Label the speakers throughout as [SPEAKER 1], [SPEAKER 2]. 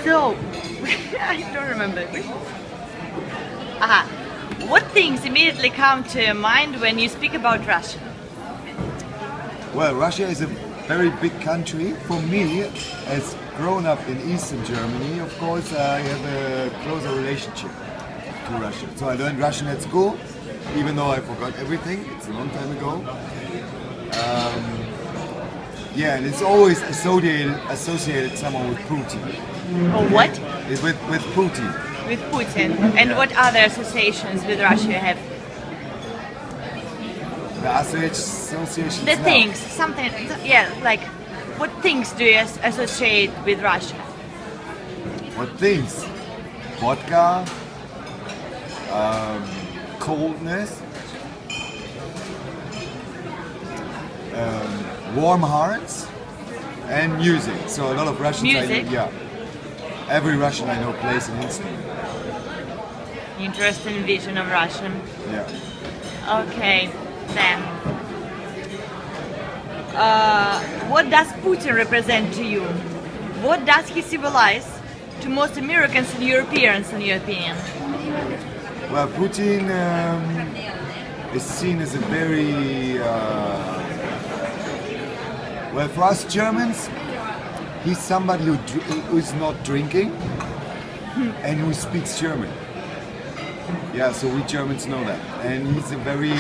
[SPEAKER 1] So, I don't remember. Aha. What things immediately come to your mind when you speak about Russia?
[SPEAKER 2] Well, Russia is a very big country. For me, as grown up in Eastern Germany, of course, I have a closer relationship to Russia. So I learned Russian at school, even though I forgot everything. It's a long time ago. Yeah, and it's always associated somehow with Putin.
[SPEAKER 1] Or what?
[SPEAKER 2] With Putin.
[SPEAKER 1] With Putin. And what other associations with Russia you have?
[SPEAKER 2] The associations.
[SPEAKER 1] The
[SPEAKER 2] now.
[SPEAKER 1] things, something, yeah, like, what things do you associate with Russia?
[SPEAKER 2] What things? Vodka, coldness, warm hearts, and music. So a lot of Russians.
[SPEAKER 1] Music?
[SPEAKER 2] Every Russian I know plays an instrument.
[SPEAKER 1] Interesting vision of Russian.
[SPEAKER 2] Yeah.
[SPEAKER 1] Okay, then. What does Putin represent to you? What does he symbolize to most Americans and Europeans, in your opinion?
[SPEAKER 2] Well, Putin is seen as a very well, for us Germans, he's somebody who is not drinking and who speaks German. Yeah, so we Germans know that. And he's a very,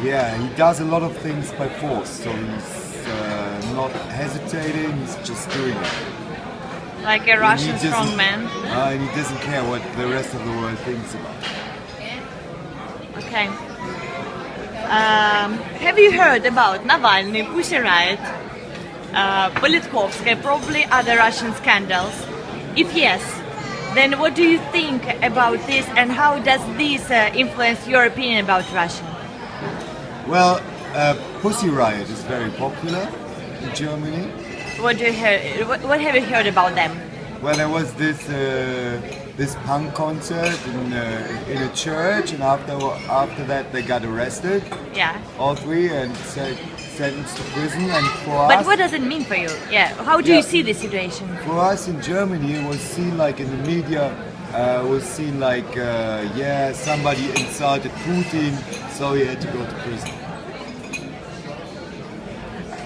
[SPEAKER 2] he does a lot of things by force. So he's not hesitating, he's just doing it.
[SPEAKER 1] Like a Russian
[SPEAKER 2] And he doesn't-
[SPEAKER 1] strongman?
[SPEAKER 2] And he doesn't care what the rest of the world thinks about it.
[SPEAKER 1] Okay. Have you heard about Navalny, Pussy Riot, Politkovskaya, probably other Russian scandals? If yes, then what do you think about this and how does this influence your opinion about Russia?
[SPEAKER 2] Well, Pussy Riot is very popular in Germany.
[SPEAKER 1] What what have you heard about them?
[SPEAKER 2] Well, there was this punk concert in a church, and after that they got arrested,
[SPEAKER 1] Yeah.
[SPEAKER 2] all three, and sentenced to prison. And for
[SPEAKER 1] But
[SPEAKER 2] us,
[SPEAKER 1] what does it mean for you? Yeah. How do you
[SPEAKER 2] Yeah.
[SPEAKER 1] see the situation?
[SPEAKER 2] for us in Germany, it was seen like in the media, was seen like somebody insulted Putin, so he had to go to prison.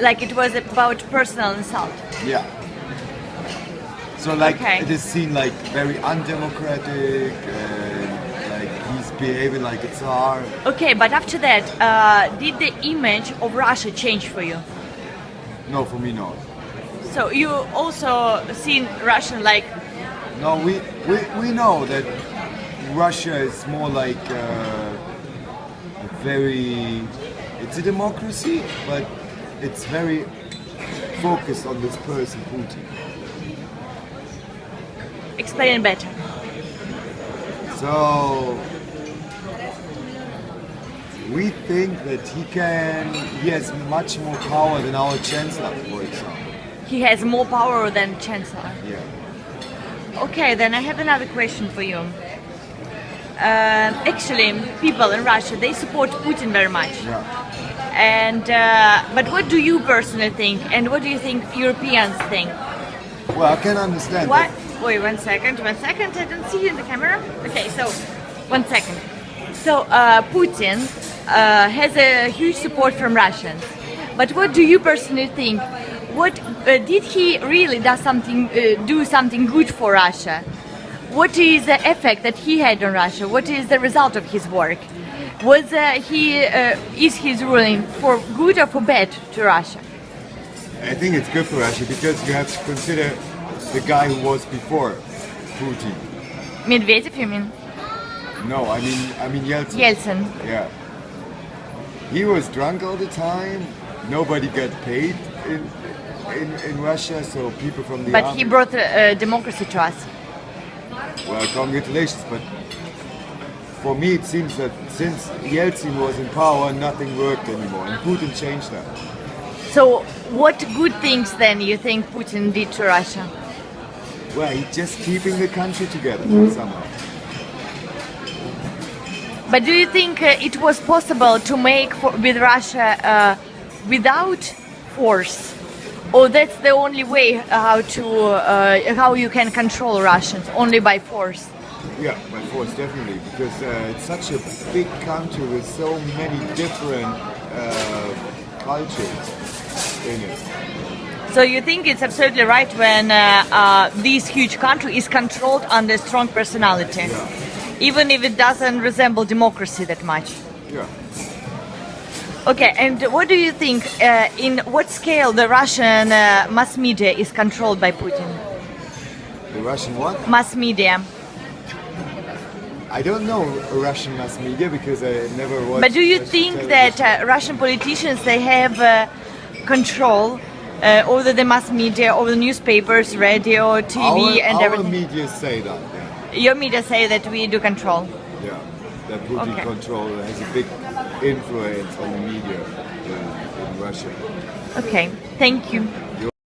[SPEAKER 1] Like it was about personal insult.
[SPEAKER 2] Yeah. So like
[SPEAKER 1] Okay.
[SPEAKER 2] it is seen like very undemocratic, and like he's behaving like a tsar.
[SPEAKER 1] Okay, but after that, did the image of Russia change for you?
[SPEAKER 2] No, for me, no.
[SPEAKER 1] So you also seen Russian like,
[SPEAKER 2] No, we know that Russia is more like it's a democracy, but it's very focused on this person, Putin.
[SPEAKER 1] explain it better.
[SPEAKER 2] So we think that he has much more power than our chancellor, for example.
[SPEAKER 1] He has more power than Chancellor.
[SPEAKER 2] Yeah.
[SPEAKER 1] Okay, then I have another question for you. Actually, people in Russia, they support Putin very much.
[SPEAKER 2] Yeah.
[SPEAKER 1] And but what do you personally think, and what do you think Europeans think?
[SPEAKER 2] Well, I can understand.
[SPEAKER 1] What? Wait, 1 second. 1 second. I don't see you in the camera. Okay, so 1 second. So Putin has a huge support from Russians. But what do you personally think? What did he really do something good for Russia? What is the effect that he had on Russia? What is the result of his work? Was is his ruling for good or for bad to Russia?
[SPEAKER 2] I think it's good for Russia because you have to consider the guy who was before Putin.
[SPEAKER 1] Medvedev, you mean?
[SPEAKER 2] No, I mean Yeltsin.
[SPEAKER 1] Yeltsin.
[SPEAKER 2] Yeah. He was drunk all the time. Nobody got paid in Russia, so people from the
[SPEAKER 1] But
[SPEAKER 2] army.
[SPEAKER 1] he brought democracy to us.
[SPEAKER 2] Well, congratulations, but for me it seems that since Yeltsin was in power, nothing worked anymore, and Putin changed that.
[SPEAKER 1] So, what good things then you think Putin did to Russia?
[SPEAKER 2] Well, he's just keeping the country together somehow.
[SPEAKER 1] But do you think it was possible to make with Russia without force? Oh, that's the only way how you can control Russians, only by force.
[SPEAKER 2] Yeah, by force, definitely, because it's such a big country with so many different cultures in it.
[SPEAKER 1] So you think it's absolutely right when this huge country is controlled under strong personality,
[SPEAKER 2] Yeah.
[SPEAKER 1] even if it doesn't resemble democracy that much.
[SPEAKER 2] Yeah.
[SPEAKER 1] Okay, and what do you think? In what scale the Russian mass media is controlled by Putin?
[SPEAKER 2] The Russian what?
[SPEAKER 1] Mass media.
[SPEAKER 2] I don't know Russian mass media because I never watched.
[SPEAKER 1] But do you
[SPEAKER 2] Russian
[SPEAKER 1] think
[SPEAKER 2] television.
[SPEAKER 1] that Russian politicians they have control over the mass media, over the newspapers, radio, TV, and
[SPEAKER 2] our
[SPEAKER 1] everything?
[SPEAKER 2] media say that? Yeah.
[SPEAKER 1] Your media say that we do control.
[SPEAKER 2] Yeah, that Putin
[SPEAKER 1] Okay.
[SPEAKER 2] control has a big influence on the media in Russia.
[SPEAKER 1] Okay, thank you.